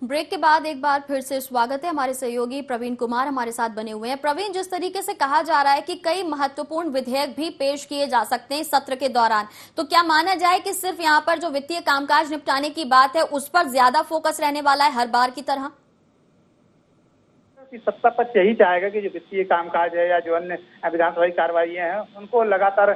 Break के बाद एक बार फिर से स्वागत है। हमारे सहयोगी प्रवीण कुमार हमारे साथ बने हुए हैं। प्रवीण, जिस तरीके से कहा जा रहा है कि कई महत्वपूर्ण विधेयक भी पेश किए जा सकते हैं सत्र के दौरान, तो क्या माना जाए कि सिर्फ यहाँ पर जो वित्तीय कामकाज निपटाने की बात है उस पर ज्यादा फोकस रहने वाला है हर बार की तरह? कि सत्ता पक्ष यही चाहेगा कि जो वित्तीय कामकाज है या जो अन्य विधानसभा कार्रवाइयां हैं उनको लगातार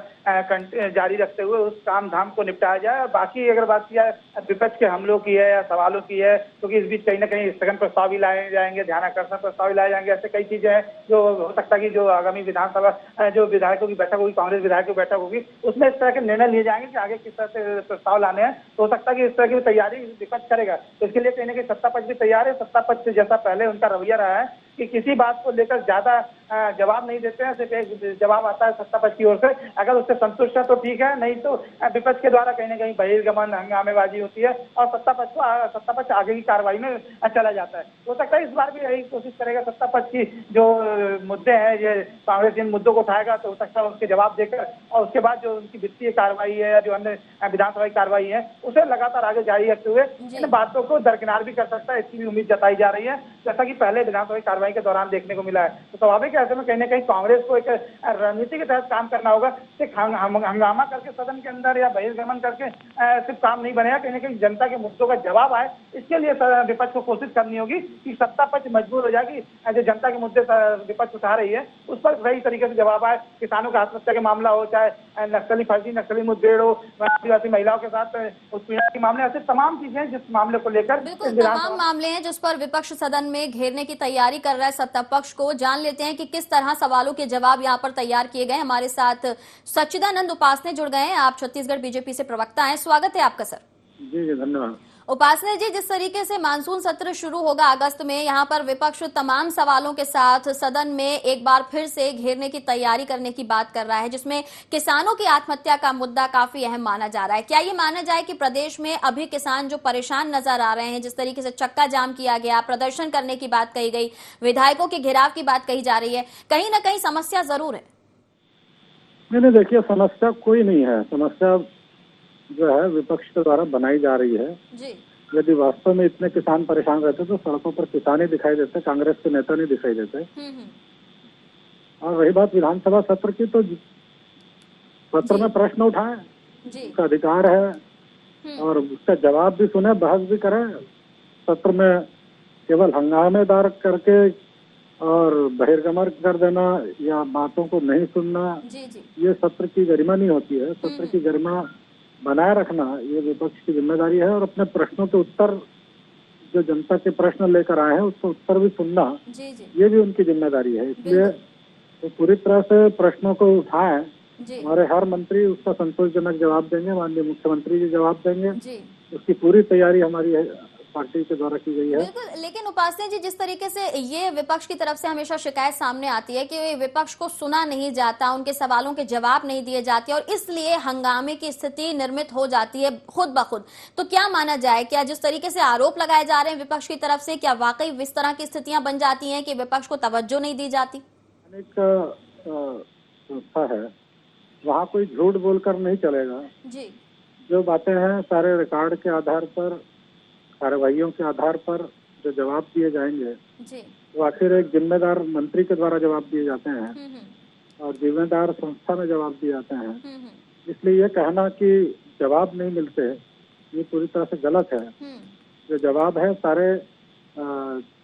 जारी रखते हुए उस काम धाम को निपटाया जाए। और बाकी अगर बात किया विपक्ष के हमलों की है या सवालों की है, क्योंकि इस बीच कहीं ना कहीं स्थगन प्रस्ताव भी लाए जाएंगे, ध्यानाकर्षण प्रस्ताव भी लाए जाएंगे। ऐसे कई चीजें हैं जो हो सकता है कि जो आगामी विधानसभा जो विधायकों की बैठक होगी, कांग्रेस विधायकों की बैठक होगी, उसमें इस तरह के निर्णय लिए जाएंगे कि आगे किस तरह से प्रस्ताव लाने हैं। तो हो सकता है कि इस तरह की तैयारी विपक्ष करेगा। तो इसके लिए कहीं ना कहीं सत्ता पक्ष भी तैयार है। सत्ता पक्ष जैसा पहले उनका रवैया रहा है कि किसी बात को लेकर ज्यादा जवाब नहीं देते हैं, सिर्फ एक जवाब आता है सत्ता पक्ष की ओर से, अगर उससे संतुष्ट है तो ठीक है, नहीं तो विपक्ष के द्वारा कहीं ना कहीं बहिर्गमन हंगामेबाजी होती है और सत्ता पक्ष आगे की कार्रवाई में चला जाता है। हो सकता है इस बार भी यही कोशिश करेगा सत्ता पक्ष की जो मुद्दे हैं, ये कांग्रेस जिन मुद्दों को उठाएगा तो हो सकता है उसके जवाब देकर और उसके बाद जो उनकी वित्तीय कार्रवाई है या जो अन्य विधानसभा कार्रवाई है उसे लगातार आगे जारी रखते हुए इन बातों को दरकिनार भी कर सकता है, इसकी भी उम्मीद जताई जा रही है, जैसा कि पहले विधानसभा कार्रवाई के दौरान देखने को मिला है। तो स्वाभाविक है ऐसे में कहीं ना कहीं कांग्रेस को एक रणनीति के तहत काम करना होगा। सिर्फ हंगामा करके सदन के अंदर या बहिर्गमन करके सिर्फ काम नहीं बनेगा। कहीं ना कहीं जनता के मुद्दों का जवाब आए, इसके लिए विपक्ष को कोशिश करनी होगी कि सत्ता पक्ष मजबूर हो जाए कि जो जनता के मुद्दे विपक्ष उठा रही है उस पर सही तरीके से जवाब आए। किसानों का आत्महत्या के मामला हो, चाहे नक्सली फर्जी नक्सली मुठभेड़ हो, आदिवासी महिलाओं के साथ उत्पीड़न के मामले, ऐसे तमाम चीजें जिस मामले को लेकर बिल्कुल तमाम मामले हैं जिस पर विपक्ष सदन में घेरने की तैयारी कर रहा है सत्ता पक्ष को। जान लेते हैं कि किस तरह सवालों के जवाब यहाँ पर तैयार किए गए। हमारे साथ सच्चिदानंद उपासने जुड़ गए हैं। आप छत्तीसगढ़ बीजेपी से प्रवक्ता हैं, स्वागत है आपका सर। जी जी धन्यवाद। उपासने जी, जिस तरीके से मानसून सत्र शुरू होगा अगस्त में, यहाँ पर विपक्ष तमाम सवालों के साथ सदन में एक बार फिर से घेरने की तैयारी करने की बात कर रहा है, जिसमें किसानों की आत्महत्या का मुद्दा काफी अहम माना जा रहा है। क्या ये माना जाए कि प्रदेश में अभी किसान जो परेशान नजर आ रहे हैं, जिस तरीके से चक्का जाम किया गया, प्रदर्शन करने की बात कही गई, विधायकों के घेराव की बात कही जा रही है, कहीं ना कहीं समस्या जरूर है? नहीं, देखिए समस्या कोई नहीं है। समस्या जो है विपक्ष के द्वारा बनाई जा रही है जी। यदि वास्तव में इतने किसान परेशान रहते तो सड़कों पर किसान ही दिखाई देते, कांग्रेस के नेता नहीं दिखाई देते। और रही बात विधानसभा सत्र की, तो सत्र में प्रश्न उठाए, उसका अधिकार है और उसका जवाब भी सुने, बहस भी करें। सत्र में केवल हंगामेदार करके और बहिर्गमन कर देना या बातों को नहीं सुनना, ये सत्र की गरिमा नहीं होती है। सत्र की गरिमा बनाए रखना ये विपक्ष की जिम्मेदारी है और अपने प्रश्नों के उत्तर, जो जनता के प्रश्न लेकर आए हैं उसका उत्तर भी सुनना ये भी उनकी जिम्मेदारी है। इसलिए तो पूरी तरह से प्रश्नों को उठाएं। हमारे हर मंत्री उसका संतोषजनक जवाब देंगे, माननीय मुख्यमंत्री जी जवाब देंगे, उसकी पूरी तैयारी हमारी पार्टी के द्वारा की गई है। बिल्कुल, लेकिन उपासने जी, जिस तरीके से ये विपक्ष की तरफ से हमेशा शिकायत सामने आती है कि विपक्ष को सुना नहीं जाता, उनके सवालों के जवाब नहीं दिए जाते और इसलिए हंगामे की स्थिति निर्मित हो जाती है खुद ब खुद, तो क्या माना जाए, क्या जिस तरीके से आरोप लगाए जा रहे हैं विपक्ष की तरफ से, क्या वाकई इस तरह की स्थितियां बन जाती है कि विपक्ष को तवज्जो नहीं दी जाती? एक संस्था है, वहाँ कोई झूठ बोलकर नहीं चलेगा जी। जो बातें हैं सारे रिकॉर्ड के आधार पर, कार्रवाइयों के आधार पर जो जवाब दिए जाएंगे जी। वो आखिर एक जिम्मेदार मंत्री के द्वारा जवाब दिए जाते हैं और जिम्मेदार संस्था में जवाब दिए जाते हैं। इसलिए ये कहना कि जवाब नहीं मिलते ये पूरी तरह से गलत है। जो जवाब है सारे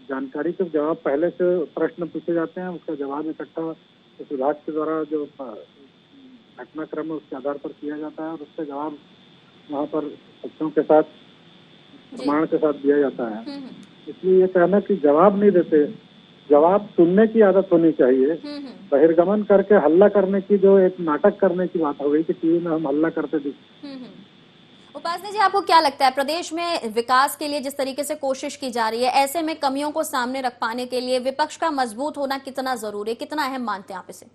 जानकारी के जवाब, पहले से प्रश्न पूछे जाते हैं, उसका जवाब इकट्ठा उस विभाग के द्वारा जो घटनाक्रम है उसके आधार पर किया जाता है और उसका जवाब वहाँ पर तथ्यों के साथ, प्रमाण के साथ दिया जाता है। इसलिए ये कहना कि जवाब नहीं देते, जवाब सुनने की आदत होनी चाहिए। बहिर्गमन करके हल्ला करने की, जो एक नाटक करने की बात हो गई कि टीवी में हम हल्ला करते दिखे। उपासने जी, आपको क्या लगता है प्रदेश में विकास के लिए जिस तरीके से कोशिश की जा रही है, ऐसे में कमियों को सामने रख पाने के लिए विपक्ष का मजबूत होना कितना जरूरी है, कितना अहम मानते हैं आप इसे?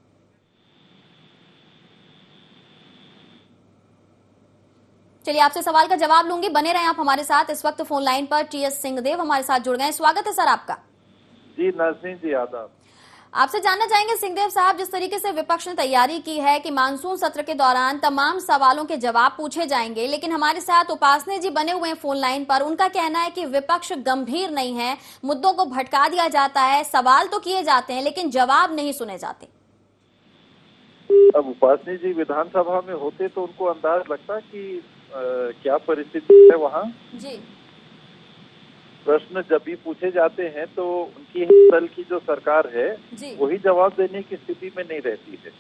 चलिए आपसे सवाल का जवाब लूंगी, बने रहें आप हमारे साथ। इस वक्त फोन लाइन पर टीएस सिंहदेव हमारे साथ जुड़ गए हैं, स्वागत है सर आपका। जी नरसिंह जी, आदाब। आपसे जानना चाहेंगे सिंहदेव साहब, जिस तरीके से विपक्ष ने तैयारी की है कि मानसून सत्र के दौरान तमाम सवालों के जवाब पूछे जाएंगे, लेकिन हमारे साथ उपासने जी बने हुए हैं फोन लाइन पर। उनका कहना है कि विपक्ष गंभीर नहीं है, मुद्दों को भटका दिया जाता है, सवाल तो किए जाते हैं लेकिन जवाब नहीं सुने जाते। अब उपासनी जी विधानसभा में होते तो उनको अंदाज लगता कि क्या परिस्थिति है वहाँ। जी। प्रश्न जब भी पूछे जाते हैं तो उनकी ही दल की जो सरकार है वही जवाब देने की स्थिति में नहीं रहती है।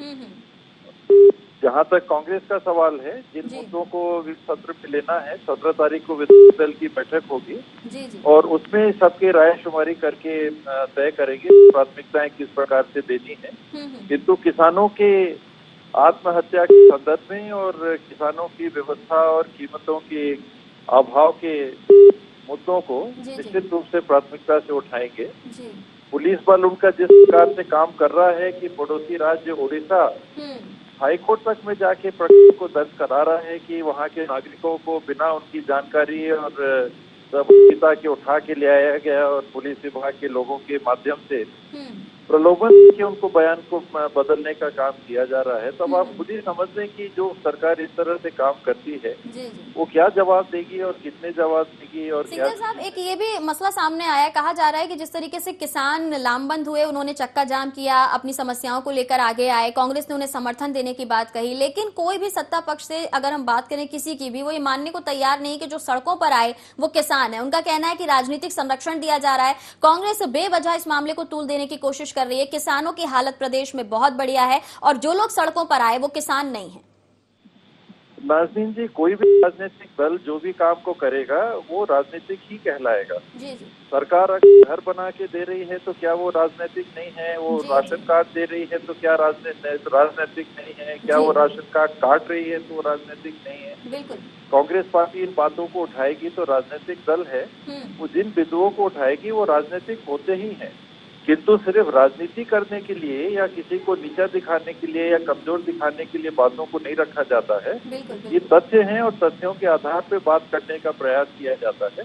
जहाँ तक कांग्रेस का सवाल है, जिन मुद्दों को सत्र में लेना है, 17 तारीख को विधायक दल की बैठक होगी और उसमें सबके राय शुमारी करके तय करेंगे प्राथमिकताएं किस प्रकार से देनी है। किंतु किसानों के आत्महत्या के संदर्भ में और किसानों की व्यवस्था और कीमतों के अभाव के मुद्दों को निश्चित रूप से प्राथमिकता से उठाएंगे। पुलिस बल उनका जिस प्रकार से काम कर रहा है कि पड़ोसी राज्य उड़ीसा हाईकोर्ट तक में जाके प्रकरण को दर्ज करा रहा है कि वहाँ के नागरिकों को बिना उनकी जानकारी और सहमति के उठा के ले आया गया और पुलिस विभाग के लोगों के माध्यम से प्रलोभन के उनको बयान को बदलने का काम किया जा रहा है। तब आप खुद ही समझ लें कि जो सरकार इस तरह से काम करती है वो क्या जवाब देगी और कितने जवाब देगी। और क्या साहब, एक ये भी मसला सामने आया, कहा जा रहा है कि जिस तरीके से किसान लामबंद हुए, उन्होंने चक्का जाम किया, अपनी समस्याओं को लेकर आगे आए, कांग्रेस ने उन्हें समर्थन देने की बात कही, लेकिन कोई भी सत्ता पक्ष से अगर हम बात करें किसी की भी, वो ये मानने को तैयार नहीं कि जो सड़कों पर आए वो किसान है। उनका कहना है कि राजनीतिक संरक्षण दिया जा रहा है, कांग्रेस बेवजह इस मामले को तूल देने की कोशिश कर रही है। किसानों की हालत प्रदेश में बहुत बढ़िया है और जो लोग सड़कों पर आए वो किसान नहीं है। नाज़नीन जी, कोई भी राजनीतिक दल जो भी काम को करेगा वो राजनीतिक ही कहलाएगा। सरकार अगर घर बना के दे रही है तो क्या वो राजनीतिक नहीं है? वो राशन कार्ड दे रही है तो क्या राजनीतिक नहीं है? क्या वो राशन कार्ड काट रही है तो राजनीतिक नहीं है? बिल्कुल। कांग्रेस पार्टी इन बातों को उठाएगी तो राजनीतिक दल है, वो जिन बिंदुओं को उठाएगी वो राजनीतिक होते ही हैं। किंतु सिर्फ राजनीति करने के लिए या किसी को नीचा दिखाने के लिए या कमजोर दिखाने के लिए बातों को नहीं रखा जाता है। ये तथ्य हैं और तथ्यों के आधार पे बात करने का प्रयास किया जाता है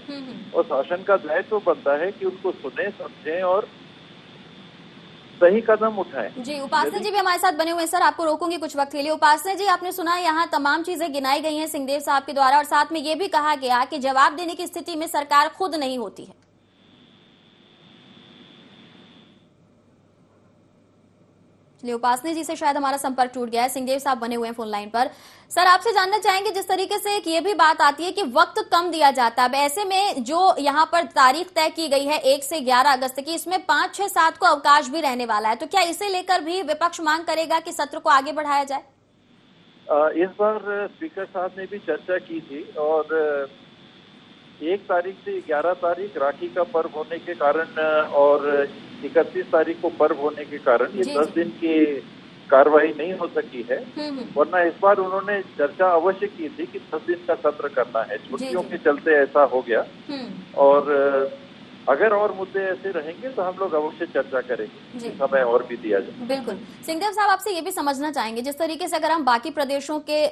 और शासन का दायित्व तो बनता है कि उनको सुने, समझें और सही कदम उठाएं। जी, उपासना जी भी हमारे साथ बने हुए हैं। सर, आपको रोकूंगी कुछ वक्त के लिए। उपासना जी, आपने सुना यहाँ तमाम चीजें गिनाई गई हैं सिंहदेव साहब के द्वारा और साथ में ये भी कहा गया कि जवाब देने की स्थिति में सरकार खुद नहीं होती है। चलिए, उपासना जी से शायद हमारा संपर्क टूट गया है। सिंहदेव साहब बने हुए हैं फोन लाइन पर। सर, आपसे जानना चाहेंगे, जिस तरीके से एक ये भी बात आती है कि वक्त कम दिया जाता है, अब ऐसे में जो यहाँ पर तारीख तय की गई है 1 से 11 अगस्त की, इसमें 5, 6, 7 को अवकाश भी रहने वाला है, तो क्या इसे लेकर भी विपक्ष मांग करेगा कि सत्र को आगे बढ़ाया जाए? इस बार स्पीकर साहब ने भी चर्चा की थी और 1 तारीख से 11 तारीख राखी का पर्व होने के कारण और 31 तारीख को पर्व होने के कारण ये 10 दिन की कार्रवाई नहीं हो सकी है। वरना इस बार उन्होंने चर्चा अवश्य की थी कि 10 दिन का सत्र करना है। छुट्टियों के चलते ऐसा हो गया और अगर और मुद्दे ऐसे रहेंगे तो हम लोग अवश्य चर्चा करेंगे, समय और भी दिया जाए। बिल्कुल। सिंहदेव साहब, आपसे ये भी समझना चाहेंगे, जिस तरीके से अगर हम बाकी प्रदेशों के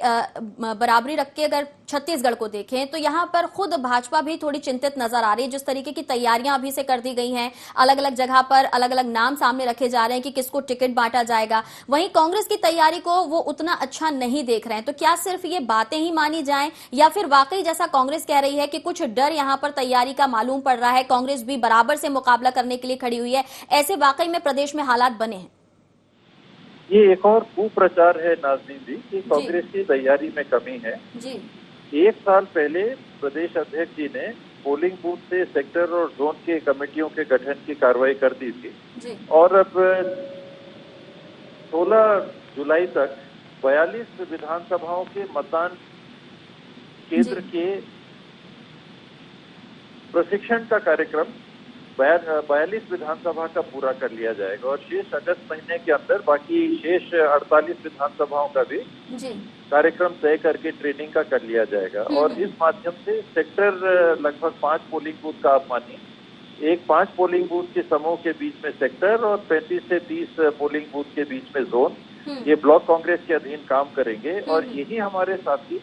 बराबरी रख के अगर छत्तीसगढ़ को देखें तो यहाँ पर खुद भाजपा भी थोड़ी चिंतित नजर आ रही है। जिस तरीके की तैयारियां अभी से कर दी गई हैं, अलग अलग जगह पर अलग अलग नाम सामने रखे जा रहे हैं कि किसको टिकट बांटा जाएगा, वहीं कांग्रेस की तैयारी को वो उतना अच्छा नहीं देख रहे हैं। तो क्या सिर्फ ये बातें ही मानी जाएं या फिर वाकई जैसा कांग्रेस कह रही है कि कुछ डर यहाँ पर तैयारी का मालूम पड़ रहा है, कांग्रेस भी बराबर से मुकाबला करने के लिए खड़ी हुई है, ऐसे वाकई में प्रदेश में हालात बने हैं? ये एक और कुप्रचार है नाज़नीन जी कि कांग्रेस की तैयारी में कमी है। जी। 1 साल पहले प्रदेश अध्यक्ष जी ने पोलिंग बूथ से सेक्टर और जोन के कमेटियों के गठन की कार्रवाई कर दी थी और अब 16 जुलाई तक 42 विधानसभाओं के मतदान केंद्र के प्रशिक्षण का कार्यक्रम 42 विधानसभा का पूरा कर लिया जाएगा और शेष अगस्त महीने के अंदर बाकी शेष 48 विधानसभाओं का भी कार्यक्रम तय करके ट्रेनिंग का कर लिया जाएगा। और इस माध्यम से सेक्टर लगभग 5 पोलिंग बूथ का आप मानिए, 5 पोलिंग बूथ के समूह के बीच में सेक्टर और 35 से 30 पोलिंग बूथ के बीच में जोन, ये ब्लॉक कांग्रेस के अधीन काम करेंगे और यही हमारे साथी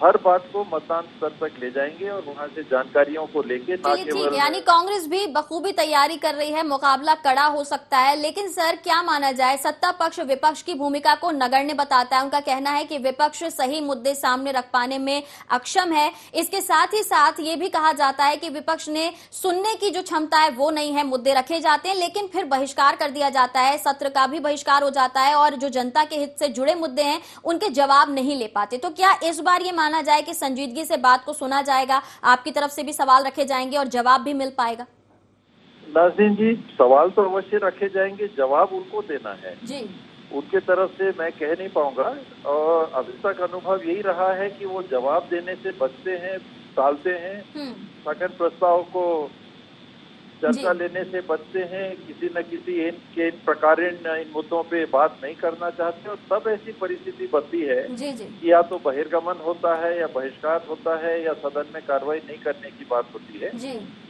हर बात को मतदान स्तर तक ले जाएंगे और वहां से जानकारियों को लेके ना केवल, यानी कांग्रेस भी बखूबी तैयारी कर रही है, मुकाबला कड़ा हो सकता है। लेकिन सर क्या माना जाए, सत्ता पक्ष विपक्ष की भूमिका को नगण्य बताता है। उनका कहना है कि विपक्ष सही मुद्दे सामने रख पाने में अक्षम है। इसके साथ ही साथ ये भी कहा जाता है कि विपक्ष ने सुनने की जो क्षमता है वो नहीं है, मुद्दे रखे जाते हैं लेकिन फिर बहिष्कार कर दिया जाता है, सत्र का भी बहिष्कार हो जाता है और जो जनता के हित से जुड़े मुद्दे हैं उनके जवाब नहीं ले पाते। तो क्या इस बार ये माना जाए कि संजीदगी से बात को सुना जाएगा, आपकी तरफ से भी सवाल रखे जाएंगे और जवाब भी मिल पाएगा? नाज़रीन जी, सवाल तो अवश्य रखे जाएंगे, जवाब उनको देना है जी। उनके तरफ से मैं कह नहीं पाऊंगा। और अभी तक अनुभव यही रहा है कि वो जवाब देने से बचते हैं, टालते हैं, स्थगन प्रस्ताव को चर्चा लेने से बचते हैं, किसी न किसी इन प्रकार इन मुद्दों पे बात नहीं करना चाहते। और तब ऐसी परिस्थिति बनती है कि या तो बहिर्गमन होता है या बहिष्कार होता है या सदन में कार्रवाई नहीं करने की बात होती है।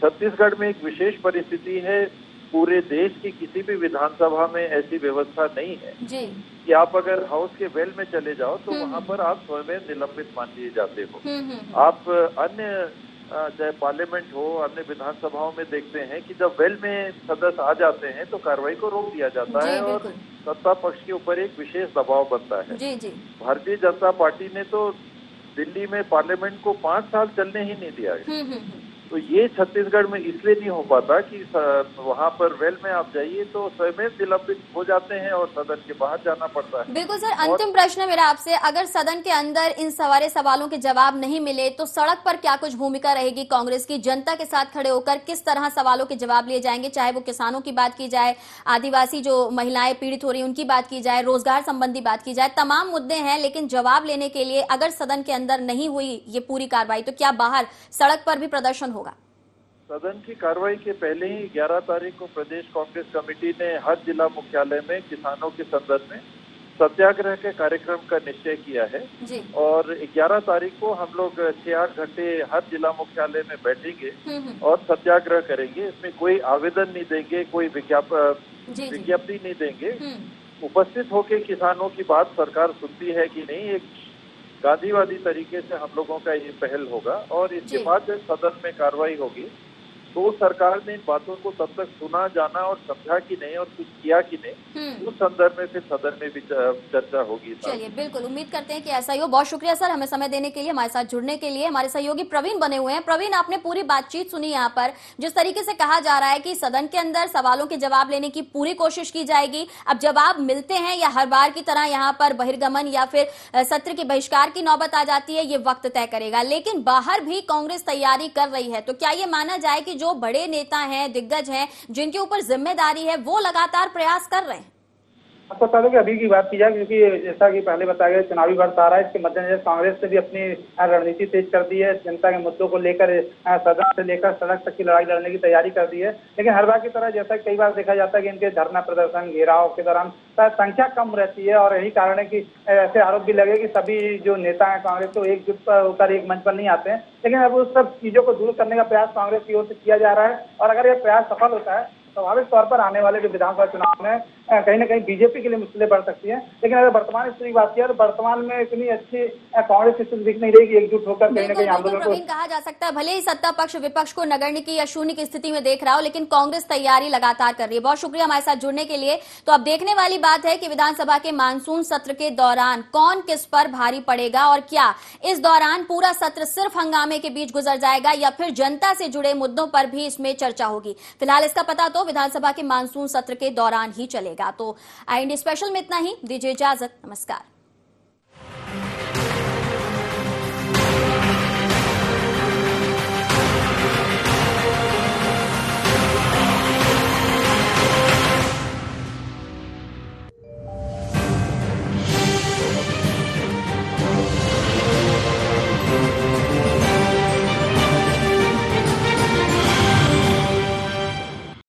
छत्तीसगढ़ में एक विशेष परिस्थिति है, पूरे देश की किसी भी विधानसभा में ऐसी व्यवस्था नहीं है कि आप अगर हाउस के वेल में चले जाओ तो वहाँ पर आप स्वयं निलंबित मान लिए जाते हो। आप अन्य चाहे पार्लियामेंट हो, अन्य विधानसभाओं में देखते हैं कि जब वेल में सदस्य आ जाते हैं तो कार्रवाई को रोक दिया जाता है और सत्ता पक्ष के ऊपर एक विशेष दबाव बनता है। भारतीय जनता पार्टी ने तो दिल्ली में पार्लियामेंट को 5 साल चलने ही नहीं दिया है। तो ये छत्तीसगढ़ में इसलिए नहीं हो पाता कि वहाँ पर वेल में आप जाइए तो स्वयं निलंबित हो जाते हैं और सदन के बाहर जाना पड़ता है। बिल्कुल सर, अंतिम प्रश्न मेरा आपसे, अगर सदन के अंदर इन सारे सवालों के जवाब नहीं मिले तो सड़क पर क्या कुछ भूमिका रहेगी कांग्रेस की? जनता के साथ खड़े होकर किस तरह सवालों के जवाब लिए जाएंगे, चाहे वो किसानों की बात की जाए, आदिवासी जो महिलाएं पीड़ित हो रही उनकी बात की जाए, रोजगार संबंधी बात की जाए, तमाम मुद्दे हैं लेकिन जवाब लेने के लिए अगर सदन के अंदर नहीं हुई ये पूरी कार्रवाई तो क्या बाहर सड़क पर भी प्रदर्शन होगा? सदन की कार्रवाई के पहले ही 11 तारीख को प्रदेश कांग्रेस कमेटी ने हर जिला मुख्यालय में किसानों के संदर्भ में सत्याग्रह के कार्यक्रम का निश्चय किया है और 11 तारीख को हम लोग 6-8 घंटे हर जिला मुख्यालय में बैठेंगे और सत्याग्रह करेंगे। इसमें कोई आवेदन नहीं देंगे, कोई विज्ञप्ति नहीं देंगे। उपस्थित होकर किसानों की बात सरकार सुनती है कि नहीं, एक गांधीवादी तरीके से हम लोगों का ये पहल होगा और इसके बाद जब सदन में कार्रवाई होगी तो सरकार ने इन बातों को तब तक सुना, जाना और समझा कि नहीं और कुछ किया कि नहीं, उस संदर्भ में फिर सदन में भी चर्चा होगी। चलिए, बिल्कुल उम्मीद करते हैं कि ऐसा ही हो। बहुत शुक्रिया सर हमें समय देने के लिए, हमारे साथ जुड़ने के लिए। हमारे सहयोगी प्रवीण बने हुए हैं। प्रवीण, आपने पूरी बातचीत सुनी। यहाँ पर जिस तरीके से कहा जा रहा है कि सदन के अंदर सवालों के जवाब लेने की पूरी कोशिश की जाएगी, अब जवाब मिलते हैं या हर बार की तरह यहाँ पर बहिर्गमन या फिर सत्र के बहिष्कार की नौबत आ जाती है, ये वक्त तय करेगा। लेकिन बाहर भी कांग्रेस तैयारी कर रही है, तो क्या ये माना जाए कि जो बड़े नेता हैं, दिग्गज हैं, जिनके ऊपर जिम्मेदारी है, वो लगातार प्रयास कर रहे हैं? आपको बता दें कि अभी की बात की जाए, क्योंकि जैसा कि पहले बताया गया चुनावी वर्ष आ रहा है, इसके मद्देनजर कांग्रेस ने भी अपनी रणनीति तेज कर दी है। जनता के मुद्दों को लेकर सदन से लेकर सड़क तक की लड़ाई लड़ने की तैयारी कर दी है। लेकिन हर बार की तरह जैसा कई बार देखा जाता है कि इनके धरना प्रदर्शन, घेराव के दौरान संख्या कम रहती है और यही कारण है कि ऐसे आरोप भी लगे कि सभी जो नेता हैं कांग्रेस को एकजुट होकर एक मंच पर नहीं आते हैं। लेकिन अब उस सब चीजों को दूर करने का प्रयास कांग्रेस की ओर से किया जा रहा है और अगर यह प्रयास सफल होता है स्वाभाविक तौर पर आने वाले जो विधानसभा चुनाव में कहीं न कहीं बीजेपी के लिए मुश्किलें बढ़ सकती हैं। लेकिन अगर वर्तमान स्थिति की बात की तो वर्तमान में इतनी अच्छी कांग्रेस की स्थिति दिख नहीं रही कि एकजुट होकर कहीं न कहीं आंदोलन को कहा जा सकता है। भले ही सत्ता पक्ष विपक्ष को नगण्य की या शून्य की स्थिति में देख रहा हो, लेकिन कांग्रेस तैयारी लगातार कर रही है। बहुत शुक्रिया हमारे साथ जुड़ने के लिए। तो अब देखने वाली बात है कि विधानसभा के मानसून सत्र के दौरान कौन किस पर भारी पड़ेगा और क्या इस दौरान पूरा सत्र सिर्फ हंगामे के बीच गुजर जाएगा या फिर जनता से जुड़े मुद्दों पर भी इसमें चर्चा होगी। फिलहाल इसका पता तो विधानसभा के मानसून सत्र के दौरान ही चलेगा। तो IND स्पेशल में इतना ही, दीजिए इजाजत, नमस्कार।